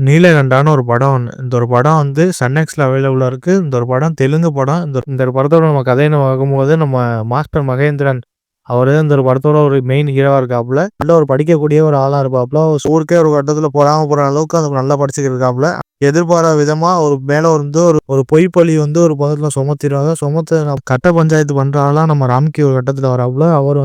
நீலகண்டான்னு ஒரு படம் ஒண்ணு. இந்த ஒரு படம் வந்து சன் நெக்ஸ்ட்ல அவைலபிளா இருக்கு. இந்த ஒரு படம் தெலுங்கு படம். இந்த ஒரு படத்தோட நம்ம கதைன்னு பார்க்கும்போது, நம்ம மாஸ்டர் மகேந்திரன் அவரு இந்த ஒரு படத்தோட ஒரு மெயின் ஹீரோவா இருக்காப்புல. நல்ல ஒரு படிக்கக்கூடிய ஒரு ஆளா இருப்பாப்புல. ஊருக்கே ஒரு கட்டத்துல பொறாம போற அளவுக்கு அது நல்லா படிச்சுக்கிட்டு இருக்காப்புல. எதிர்பாராத விதமா ஒரு மேல வந்து ஒரு ஒரு பொய்ப்பழி வந்து ஒரு பக்கத்துல சுமத்திருவாங்க. கட்ட பஞ்சாயத்து பண்ற ஆளா நம்ம ராம்கி ஒரு கட்டத்துல வராப்புல. அவர்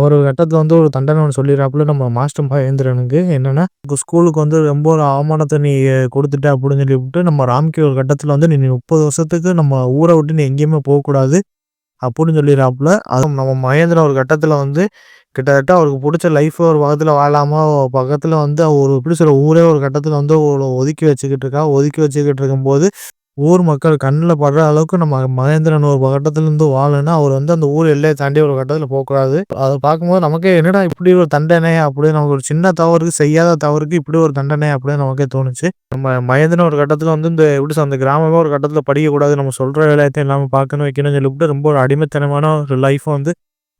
ஒரு கட்டத்துல வந்து ஒரு தண்டனை ஒண்ணு சொல்லிடுறாப்புல நம்ம மாஸ்டர் மகேந்திரனுக்கு. என்னன்னா, ஸ்கூலுக்கு வந்து ரொம்ப ஒரு அவமானத்த நீ குடுத்துட்ட அப்படின்னு சொல்லிப்புட்டு, நம்ம ராம்கி ஒரு கட்டத்துல வந்து நீ 30 வருஷத்துக்கு நம்ம ஊர விட்டு நீ எங்கேயுமே போக்கூடாது அப்படின்னு சொல்லிடுறாப்புல. அதுவும் நம்ம மகேந்திரன் ஒரு கட்டத்துல வந்து கிட்டத்தட்ட அவருக்கு புடிச்ச லைஃப் ஒரு பக்கத்துல வாழாம, பக்கத்துல வந்து ஒரு எப்படி சொல்ல ஊரே ஒரு கட்டத்துல வந்து ஒதுக்கி வச்சுக்கிட்டு இருக்கா. ஒதுக்கி வச்சுக்கிட்டு இருக்கும்போது, ஊர் மக்கள் கண்ணுல படுற அளவுக்கு நம்ம மகேந்திரன் ஒரு கட்டத்துல இருந்து வாழணும்னா, அவர் வந்து அந்த ஊர் எல்லைய தாண்டி ஒரு கட்டத்துல போக்கூடாது. அத பார்க்கும்போது நமக்கே என்னடா இப்படி ஒரு தண்டனை அப்படின்னு நமக்கு ஒரு சின்ன தவறுக்கு செய்யாத தவறுக்கு இப்படி ஒரு தண்டனை அப்படின்னு நமக்கே தோணுச்சு. நம்ம மகேந்திரன் ஒரு கட்டத்துல வந்து இந்த எப்படி சொல்ல அந்த கிராமமே ஒரு கட்டத்துல படிக்கக்கூடாது. நம்ம சொல்ற வேலையத்தையும் எல்லாமே பார்க்கணும், வைக்கணும்னு சொல்லிப்புட்டு ரொம்ப ஒரு அடிமைத்தனமான ஒரு லைஃப்ப வந்து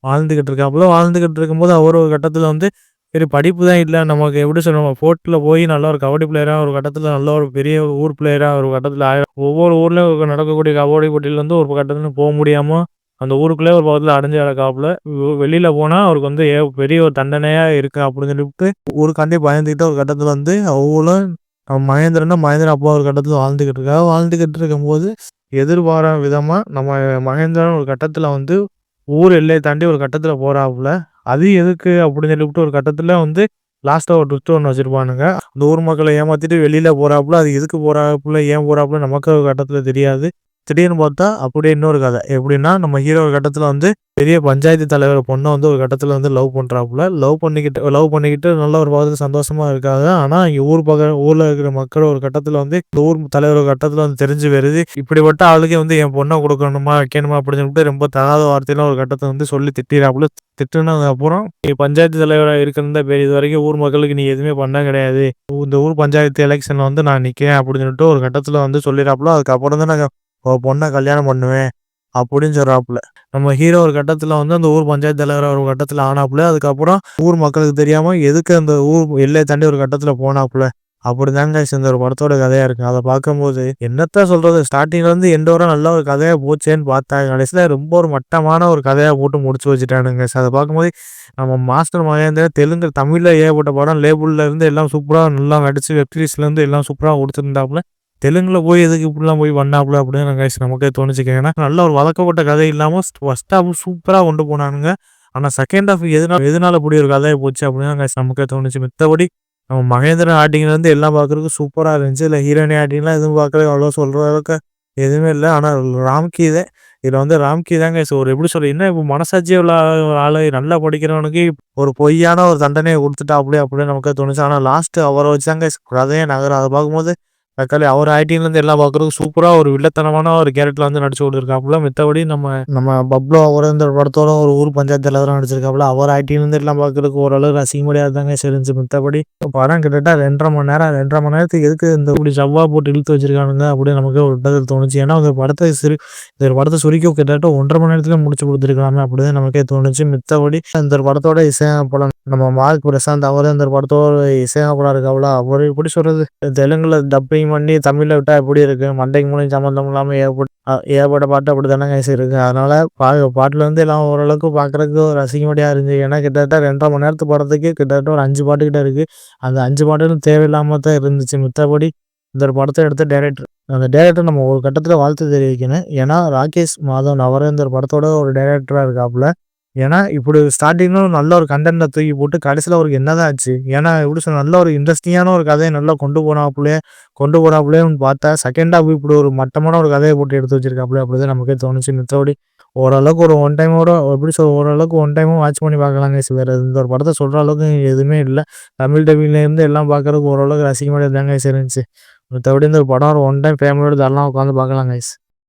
வாழ்ந்துகிட்டு இருக்காப்புல. வாழ்ந்துகிட்டு இருக்கும்போது அவர் ஒரு கட்டத்துல வந்து சரி படிப்பு தான் இல்ல. நமக்கு எப்படி சொல்லுவோம் ஸ்போர்ட்ல போய் நல்ல ஒரு கபடி பிளேயரா ஒரு கட்டத்துல நல்ல ஒரு பெரிய ஊர் பிளேயரா ஒரு கட்டத்துல ஒவ்வொரு ஊர்லயும் நடக்கக்கூடிய கபடி போட்டியில வந்து ஒரு கட்டத்துல போக முடியாம அந்த ஊருக்குள்ளே ஒரு பக்கத்துல அடைஞ்சு கிடக்காப்புல. வெளியில போனா அவருக்கு வந்து பெரிய ஒரு தண்டனையா இருக்கு அப்படின்னு சொல்லிட்டு ஊருக்காண்டி பயந்துகிட்டு ஒரு கட்டத்துல வந்து அவங்களும் மகேந்திரன் அப்பா ஒரு கட்டத்துல வாழ்ந்துகிட்டு இருக்கா. வாழ்ந்துகிட்டு இருக்கும்போது எதிர்பாராத விதமா நம்ம மகேந்திரன் ஒரு கட்டத்துல வந்து ஊர் எல்லைய தாண்டி ஒரு கட்டத்துல போறாப்புல. அது எதுக்கு அப்படின்னு சொல்லிப்புட்டு ஒரு கட்டத்துல வந்து லாஸ்ட்டா ஒரு ட்விஸ்ட் ஒண்ணு வச்சிருப்பானுங்க. அந்த ஊர் மக்கள ஏமாத்திட்டு வெளியில போறாப்புல. அது எதுக்கு போறாப்புல, ஏன் போறாப்புல நமக்கு ஒரு கட்டத்துல தெரியாது. திடீர்னு பார்த்தா அப்படியே இன்னொரு கதை. எப்படின்னா நம்ம ஹீரோ ஒரு கட்டத்துல வந்து பெரிய பஞ்சாயத்து தலைவர் பொண்ண வந்து ஒரு கட்டத்துல வந்து லவ் பண்றாப்புல. லவ் பண்ணிக்கிட்டு நல்ல ஒரு பக்கத்துல சந்தோஷமா இருக்காங்க. ஆனா இங்க ஊர்ல இருக்கிற மக்கள் ஒரு கட்டத்துல வந்து இந்த ஊர் தலைவர் ஒரு கட்டத்துல வந்து தெரிஞ்சு வருது. இப்படிப்பட்ட ஆளுக்கே வந்து என் பொண்ண குடுக்கணுமா, வைக்கணுமா அப்படின்னு சொல்லிட்டு ரொம்ப தகாத வார்த்தையில ஒரு கட்டத்துல வந்து சொல்லி திட்டிறாப்புல. திட்டுனதுக்கு அப்புறம் நீ பஞ்சாயத்து தலைவரா இருக்கிறதா பேர். இதுவரைக்கும் ஊர் மக்களுக்கு நீ எதுவுமே பண்ண கிடையாது. இந்த ஊர் பஞ்சாயத்து எலெக்ஷன்ல வந்து நான் நிக்கிறேன் அப்படின்னு சொல்லிட்டு ஒரு கட்டத்துல வந்து சொல்லிறாப்புல. அதுக்கப்புறம் தான் நாங்க பொண்ண கல்யாணம் பண்ணுவேன் அப்படின்னு சொல்றாப்புல. நம்ம ஹீரோ ஒரு கட்டத்துல வந்து அந்த ஊர் பஞ்சாயத்து தலைவரா ஒரு கட்டத்துல ஆனாப்புல. அதுக்கப்புறம் ஊர் மக்களுக்கு தெரியாம எதுக்கு அந்த ஊர் எல்லைய தாண்டி ஒரு கட்டத்துல போனாப்புல. அப்படிதாங்க இந்த ஒரு படத்தோட கதையா இருக்கு. அத பார்க்கும்போது என்னத்த சொல்றது, ஸ்டார்ட்டிங்ல இருந்து எண்ட் வர நல்ல ஒரு கதையா போச்சேன்னு பார்த்தா, கடைசியில ரொம்ப ஒரு மட்டமான ஒரு கதையா போட்டு முடிச்சு வச்சுட்டானுங்க. அத பார்க்கும்போது நம்ம மாஸ்டர் மகேந்திரன் தமிழ்ல ஏகப்பட்ட படம் லேபிள்ல இருந்து எல்லாம் சூப்பரா நல்லா நடிச்சு வெப் சீரிஸ்ல இருந்து எல்லாம் சூப்பரா குடுத்திருந்தாப்புல. தெலுங்குல போய் எதுக்கு இப்படிலாம் போய் பண்ணாப்புல அப்படின்னு நமக்கே தோணுச்சுங்க. ஏன்னா நல்ல ஒரு வழக்கப்பட்ட கதை இல்லாம ஃபர்ஸ்ட் ஹாஃப் சூப்பரா கொண்டு போனானுங்க. ஆனா செகண்ட் ஹாஃப் எதனால இப்படி ஒரு கதையா போச்சு அப்படின்னு நமக்கே தோணுச்சு. மித்தபடி நம்ம மகேந்திரன் ஆக்டிங்லேருந்து எல்லாம் பார்க்குறதுக்கு சூப்பரா இருந்துச்சு. இல்ல ஹீரோயினி ஆக்டிங்லாம் எதுவும் பார்க்கறதுக்கு அவ்வளோ சொல்ற அளவுக்கு எதுவுமே இல்ல. ஆனா ராம்கி தான். இதுல வந்து ராம்கி தாங்க ஒரு எப்படி சொல்றது, என்ன இப்போ மனசாட்சியே உள்ள ஆளு நல்லா படிக்கிறவனுக்கு ஒரு பொய்யான ஒரு தண்டனைய குடுத்துட்டாப்புல அப்படின்னு நமக்கே தோணுச்சு. ஆனா லாஸ்ட் அவர வச்சு தாங்க கதையே நகரும். அத பார்க்கும்போது தக்காளி அவர் ஆக்டிங்லேருந்து எல்லாம் பார்க்குறதுக்கு சூப்பரா ஒரு வில்லத்தனமான ஒரு கேரக்டர்ல வந்து நடிச்சு கொண்டிருக்காப்புல. மித்தபடி நம்ம நம்ம பப்ளு அவரு இந்த படத்தோட ஒரு ஊர் பஞ்சாயத்து தலைவரா நடிச்சிருக்காப்புல. அவர் ஆக்டிங்லேருந்து எல்லாம் பார்க்குறதுக்கு ஓரளவு ரசிக்கும்படியா தாங்க இருந்துச்சு. மித்தபடி படம் கிட்டத்தட்ட 2 1/2 மணி நேரம். 2 1/2 மணி நேரத்துக்கு எதுக்கு இந்த இப்படி சவ்வா போட்டு இழுத்து வச்சிருக்கானுங்க அப்படின்னு நமக்கு ஒரு இடத்துல தோணுச்சு. ஏன்னா இந்த படத்தை சுருக்கி கிட்டத்தட்ட 1 1/2 மணி நேரத்துல முடிச்சு கொடுத்துருக்கலாமே அப்படின்னு நமக்கே தோணுச்சு. மித்தபடி இந்த படத்தோட இசையமைப்பாளர் நம்ம மார்க் பிரசாந்த் அவரு இந்த படத்தோட இசையமைப்பாளர் இருக்காப்புல. அவரு எப்படி சொல்றது, தெலுங்குல டப்பிங் பண்ணி தமிழ்ல விட்டா எப்படி இருக்கு, மண்டைக்கு மூளையும் சம்மந்தம் இல்லாம ஏகப்பட்ட பாட்டு அப்படித்தானே இருக்கு. அதனால பாட்டுல இருந்து எல்லாம் ஓரளவுக்கு பாக்குறதுக்கு ஒரு ரசிக்கும்படியா இருந்துச்சு. ஏன்னா கிட்டத்தட்ட 2 1/2 மணி நேரத்து படத்துக்கு கிட்டத்தட்ட ஒரு 5 பாட்டு கிட்ட இருக்கு. அந்த 5 பாட்டுகளும் தேவையில்லாம தான் இருந்துச்சு. மித்தபடி இந்த ஒரு படத்தை எடுத்த அந்த டைரக்டர் நம்ம ஒரு கட்டத்துல வாழ்த்து தெரிவிக்கணும். ஏன்னா ராகேஷ் மாதவன் அவரே இந்த படத்தோட ஒரு டைரக்டரா இருக்காப்புல. ஏன்னா இப்படி ஸ்டார்டிங்ல நல்ல ஒரு கண்டென்ட்டை தூக்கி போட்டு கடைசியில அவருக்கு என்னதான் ஆச்சு. ஏன்னா எப்படி சொல்ல நல்ல ஒரு இன்ட்ரெஸ்டிங்கான ஒரு கதையை நல்லா கொண்டு போனாப்புலேன்னு பார்த்தா செகண்ட் ஹாஃப் இப்படி ஒரு மட்டமான ஒரு கதையை போட்டு எடுத்து வச்சிருக்காப்புல அப்படிதான் நமக்கே தோணுச்சு. மித்தபடி ஓரளவுக்கு ஒரு ஒன் டைமோட எப்படி சொல்ல ஓரளவுக்கு ஒன் டைமும் வாட்ச் பண்ணி பார்க்கலாங்க. வேற இந்த ஒரு படத்தை சொல்ற அளவுக்கு எதுவுமே இல்லை. தமிழ் டப்பிங்ல இருந்து எல்லாம் பார்க்கறதுக்கு ஓரளவுக்கு ரசிக்க முடியாது தாங்க இருந்துச்சு. மற்றபடி இந்த ஒரு படம் ஒரு ஒன் டைம் ஃபேமிலியோட தாராளமாக உட்காந்து பார்க்கலாம் கைஸ்.